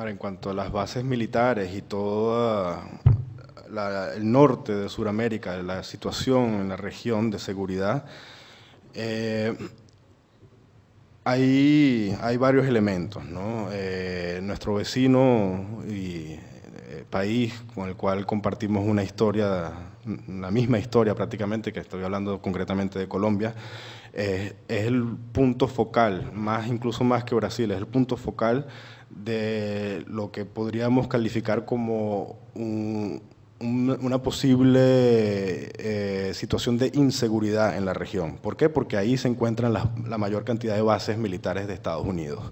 Ahora, en cuanto a las bases militares y todo el norte de Sudamérica, la situación en la región de seguridad, hay varios elementos, ¿no? Nuestro vecino y país con el cual compartimos una historia, la misma historia prácticamente, que estoy hablando concretamente de Colombia, es el punto focal, incluso más que Brasil, es el punto focal de lo que podríamos calificar como una posible situación de inseguridad en la región. ¿Por qué? Porque ahí se encuentran la mayor cantidad de bases militares de Estados Unidos.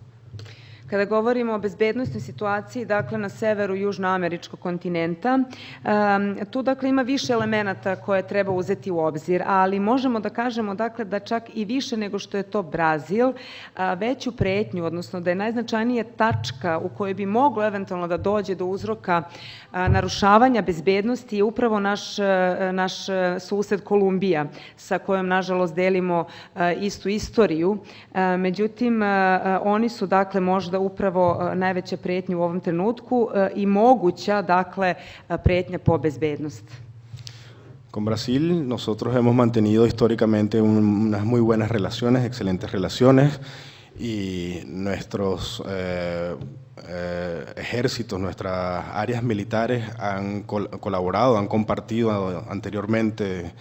Kada govorimo o bezbednostnoj situaciji, dakle, na severu južnoameričkog kontinenta, tu, dakle, ima više elemenata koje treba uzeti u obzir, ali možemo da kažemo, dakle, da čak i više nego što je to Brazil, veću pretnju, odnosno da je najznačajnija tačka u kojoj bi moglo eventualno da dođe do uzroka narušavanja bezbednosti je upravo naš sused Kolumbija, sa kojom, nažalost, delimo istu istoriju. Međutim, oni su, dakle, možda upravo najveća pretnja u ovom trenutku i moguća, dakle, pretnja po bezbednost. Con Brasil nosotros hemos mantenido históricamente unas muy buenas relaciones, excelentes relaciones, y nuestros ejércitos, nuestras áreas militares han colaborado, han compartido anteriormente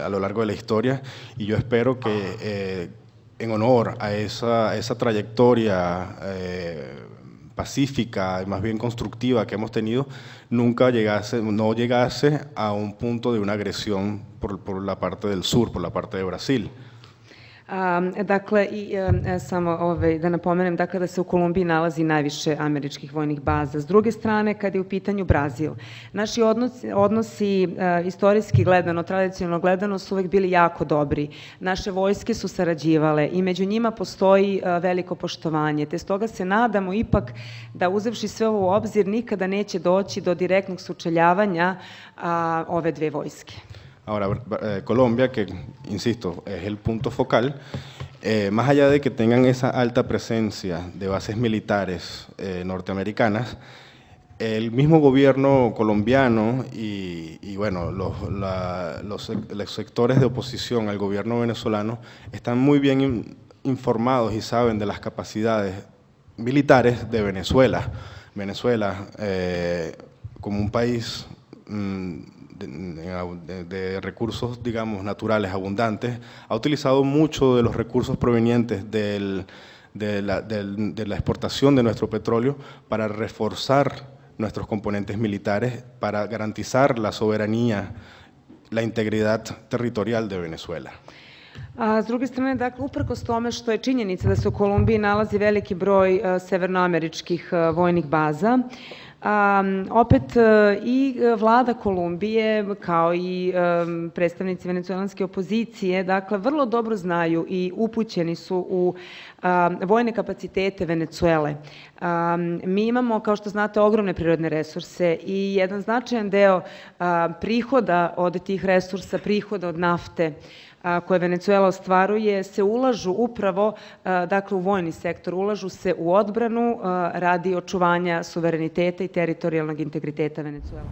a lo largo de la historia, y yo espero que en honor a esa trayectoria pacífica y más bien constructiva que hemos tenido, no llegase a un punto de una agresión por la parte del sur, por la parte de Brasil. Dakle, samo da napomenem, dakle, da se u Kolumbiji nalazi najviše američkih vojnih baza. S druge strane, kada je u pitanju Brazil, naši odnosi istorijski gledano, tradicionalno gledano, su uvek bili jako dobri. Naše vojske su sarađivale i među njima postoji veliko poštovanje, te stoga se nadamo ipak da, uzevši sve ovo u obzir, nikada neće doći do direktnog sučeljavanja ove dve vojske. Ahora, Colombia, que insisto, es el punto focal, más allá de que tengan esa alta presencia de bases militares norteamericanas, el mismo gobierno colombiano y bueno, los sectores de oposición al gobierno venezolano están muy bien informados y saben de las capacidades militares de Venezuela. Venezuela, como un país de recursos, digamos, naturales abundantes, ha utilizado mucho de los recursos provenientes de la exportación de nuestro petróleo para reforzar nuestros componentes militares, para garantizar la soberanía, la integridad territorial de Venezuela. S druge strane, dakle, uprkos tome što je činjenica da se u Kolumbiji nalazi veliki broj severnoameričkih vojnih baza, opet i vlada Kolumbije, kao i predstavnici venecuelanske opozicije, dakle, vrlo dobro znaju i upućeni su u vojne kapacitete Venecuele. Mi imamo, kao što znate, ogromne prirodne resurse i jedan značajan deo prihoda od tih resursa, prihoda od nafte koje Venecuela ostvaruje, se ulažu upravo, dakle, u vojni sektor, ulažu se u odbranu radi očuvanja suvereniteta i teritorijalnog integriteta Venecuele.